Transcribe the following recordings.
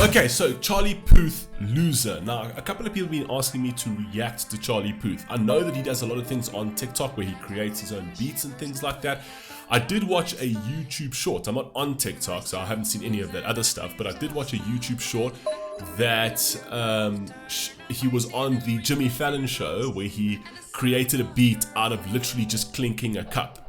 Okay, so Charlie Puth, Loser. Now, a couple of people have been asking me to react to Charlie Puth. I know that he does a lot of things on TikTok where he creates his own beats and things like that. I did watch a YouTube short. I'm not on TikTok, so I haven't seen any of that other stuff, but I did watch a YouTube short that he was on the Jimmy Fallon show where he created a beat out of literally just clinking a cup.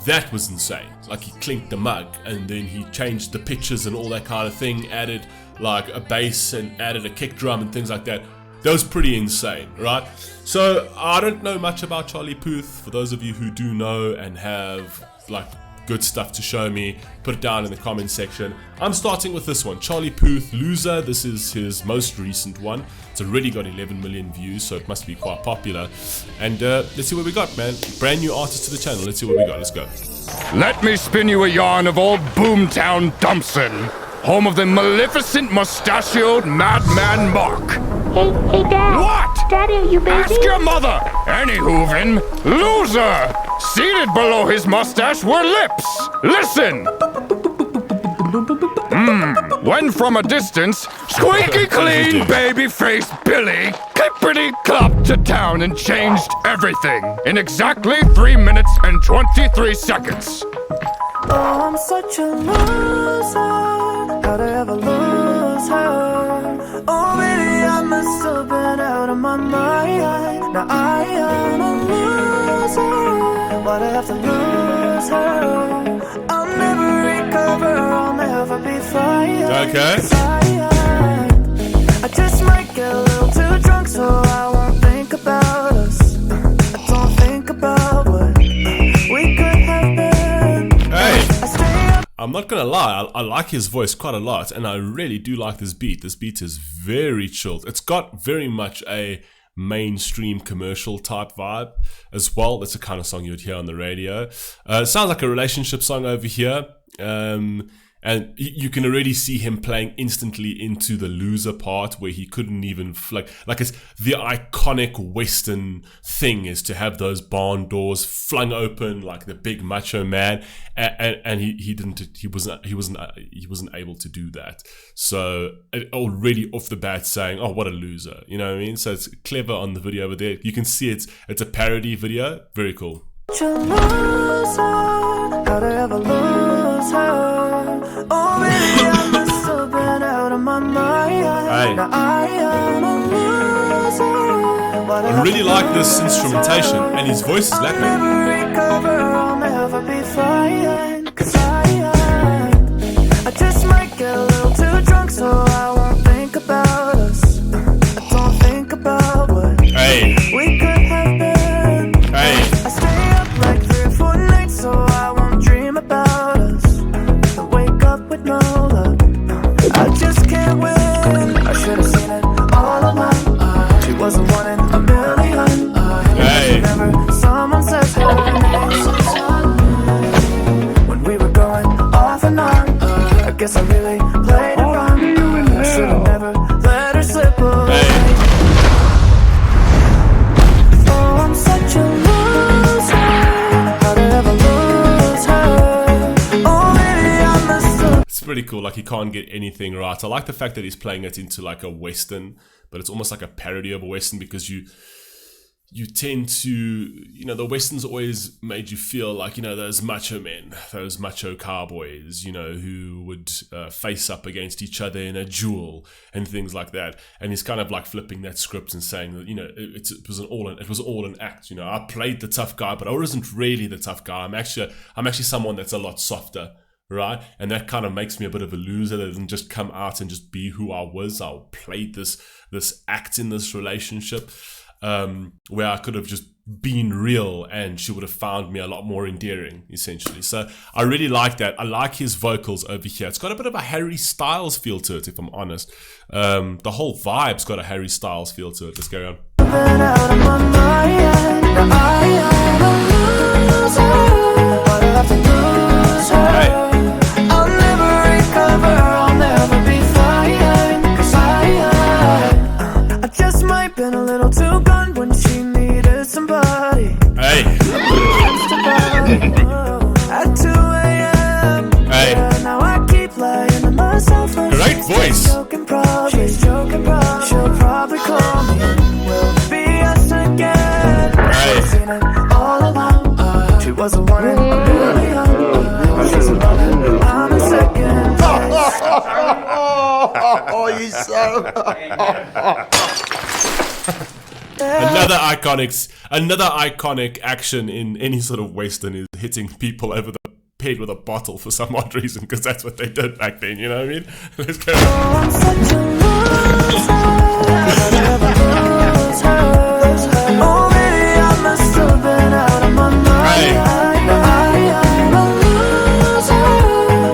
That was insane. Like, he clinked the mug and then he changed the pitches and all that kind of thing, added like a bass and added a kick drum and things like that. That was pretty insane, right? So I don't know much about Charlie Puth. For those of you who do know and have like good stuff to show me, put it down in the comment section. I'm starting with this one, Charlie Puth, Loser. This is his most recent one. It's already got 11 million views, so it must be quite popular. And let's see what we got, man. Brand new artist to the channel. Let's see what we got. Let's go. Let me spin you a yarn of old Boomtown Dumpson, home of the maleficent mustachioed madman Mark. Hey, Dad. What? Daddy, are you busy? Ask your mother. Anywhoovin, Loser. Seated below his mustache were lips. Listen. When from a distance, squeaky clean baby-faced Billy clippity-clopped to town and changed everything in exactly 3 minutes and 23 seconds. Oh, I'm such a loser. How'd I ever lose her? Oh, maybe I must have been out of my mind. Now I am a loser. Why'd I have to lose her? I'll never recover, I'll never be fine. Okay. I just might get a little too drunk, so I won't think about us. I don't think about what we could have been. Hey, I'm not gonna lie, I like his voice quite a lot, and I really do like this beat. This beat is very chilled. It's got very much a mainstream commercial type vibe as well. That's the kind of song you would hear on the radio. It sounds like a relationship song over here. And you can already see him playing instantly into the loser part where he couldn't even like it's the iconic Western thing is to have those barn doors flung open like the big macho man, and he wasn't able to do that. So already off the bat saying, oh, what a loser, you know what I mean? So it's clever on the video over there. You can see it's a parody video. Very cool. How'd I ever lose her? Oh, maybe I must have been out of my mind. Now I am a loser. I really like this instrumentation, and his voice is I'll Latin. never recover, I'll never be fine. 'Cause I just might get a little too drunk, so I won't think about us. I don't think about what we could have been. I stay up like 3 or 4 nights, so I won't dream about us. I wake up with no luck. I just can't win. I should have seen it all along. She wasn't one in a million. Whenever someone says her name, when we were going off and on, I guess I really played it wrong. I should have never let her slip away. Oh, I'm such a loser. How'd I ever lose her? Oh, maybe I must have. It's pretty cool, like he can't get anything right. I like the fact that he's playing it into like a Western, but it's almost like a parody of a Western because you tend to, you know, the Westerns always made you feel like, you know, those macho men, those macho cowboys, you know, who would face up against each other in a duel and things like that. And he's kind of like flipping that script and saying that, you know, it was all an act. You know, I played the tough guy, but I wasn't really the tough guy. I'm actually someone that's a lot softer. Right, and that kind of makes me a bit of a loser that doesn't just come out and just be who I was. I played this act in this relationship where I could have just been real and she would have found me a lot more endearing, essentially. So I really like that. I like his vocals over here. It's got a bit of a Harry Styles feel to it, if I'm honest. The whole vibe's got a Harry Styles feel to it. Let's go on. Been a little too gone when she needed somebody. Hey. At 2 a.m. Hey. Yeah, now I keep lying to myself. Great voice. Another iconic action in any sort of Western is hitting people over the head with a bottle for some odd reason, because that's what they did back then, you know what I mean? Let's go. I'm such a loser. Oh, maybe I must have been out of my mind. Hey. I'm a loser,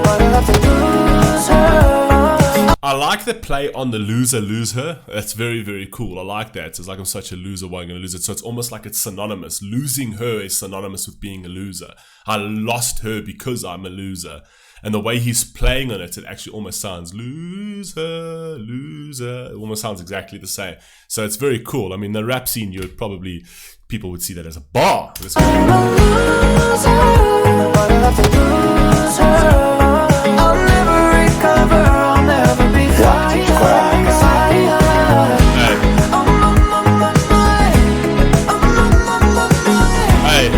but I have to lose her. I like the play on the loser lose her. That's very, very cool. I like that. It's like, I'm such a loser, why am I going to lose it? So it's almost like it's synonymous. Losing her is synonymous with being a loser. I lost her because I'm a loser. And the way he's playing on it, it actually almost sounds loser, loser. It almost sounds exactly the same. So it's very cool. I mean, the rap scene, people would see that as a bar. Let's go. I'm a loser, but I have to lose her. I'll never recover, I'll never be fine. Hey.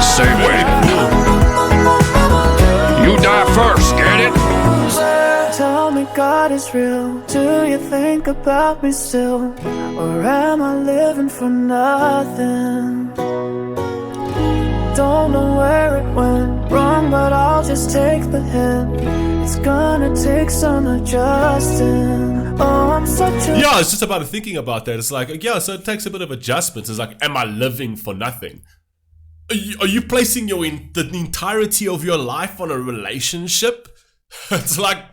Say wait. You die first, get it? Tell me God is real. Do you think about me still? Or am I living for nothing? Don't know where it went wrong, but I'll just take the hint. It's gonna take some adjusting. Oh, I'm such a... Yeah, it's just about thinking about that. It's like, yeah, so it takes a bit of adjustment. It's like, am I living for nothing? Are you placing the entirety of your life on a relationship? It's like,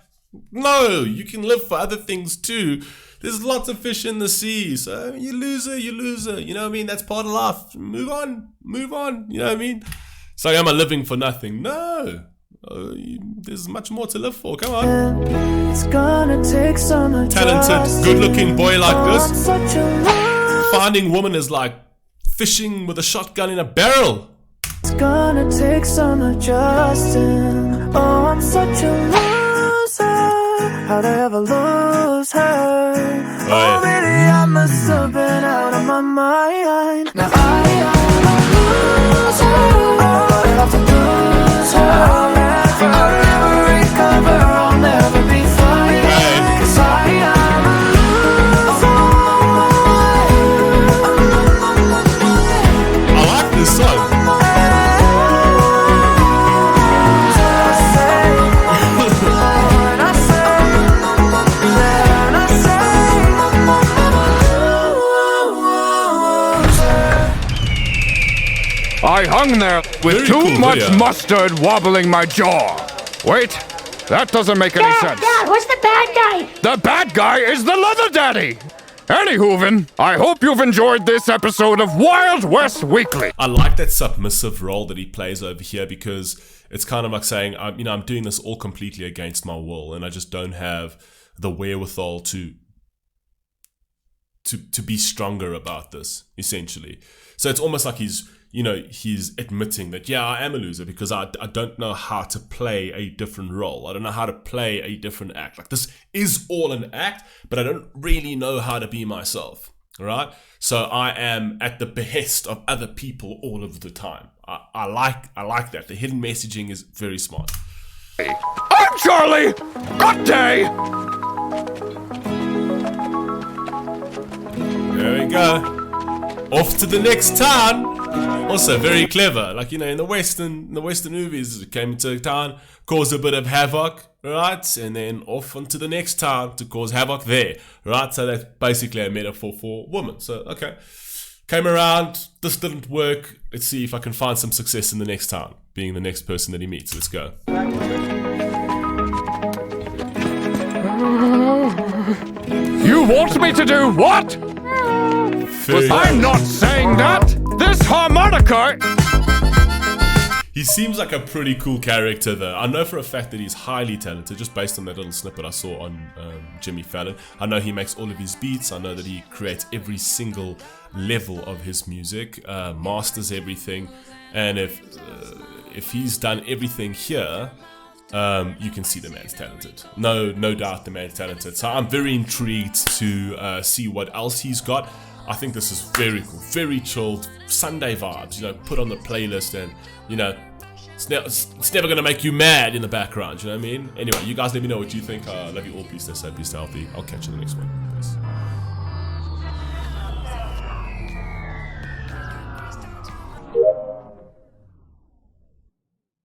no, you can live for other things too. There's lots of fish in the sea. So you loser. You know what I mean? That's part of life. Move on. You know what I mean? So am I living for nothing? No. There's much more to live for. Come on. It's gonna take some Talented, good-looking boy like I'm this. such a loser. Finding woman is like fishing with a shotgun in a barrel. It's gonna take some adjusting. Oh, I'm such a loser. How'd I ever lose her? Oh, maybe I must have been out of my mind. Now I am a loser. Oh, I have to lose her. I'll never recover. I'll never be fine. 'Cause I am a loser. I like this song. I hung there with Very too cool much video. mustard wobbling my jaw. Wait, that doesn't make any sense. Dad, who's the bad guy? The bad guy is the leather daddy. Anywhoven, I hope you've enjoyed this episode of Wild West Weekly. I like that submissive role that he plays over here, because it's kind of like saying, I'm doing this all completely against my will, and I just don't have the wherewithal to be stronger about this, essentially. So it's almost like he's admitting that, yeah, I am a loser because I don't know how to play a different role. I don't know how to play a different act. Like, this is all an act, but I don't really know how to be myself. All right? So I am at the behest of other people all of the time. I like that. The hidden messaging is very smart. I'm Charlie. Good day. There we go. Off to the next town. Also very clever. Like, in the Western movies, it came into a town, caused a bit of havoc, right? And then off onto the next town to cause havoc there, right? So that's basically a metaphor for women. So, okay. Came around, this didn't work. Let's see if I can find some success in the next town, being the next person that he meets. Let's go. You want me to do what? I'm not saying that. This harmonica. He seems like a pretty cool character, though. I know for a fact that he's highly talented, just based on that little snippet I saw on Jimmy Fallon. I know he makes all of his beats. I know that he creates every single level of his music, masters everything. And if he's done everything here, you can see the man's talented. No doubt the man's talented. So I'm very intrigued to see what else he's got. I think this is very cool, very chilled, Sunday vibes, you know, put on the playlist and, you know, it's never gonna make you mad in the background, you know what I mean? Anyway, you guys let me know what you think. Love you all, peace, stay safe, peace, stay healthy. I'll catch you in the next one. Peace.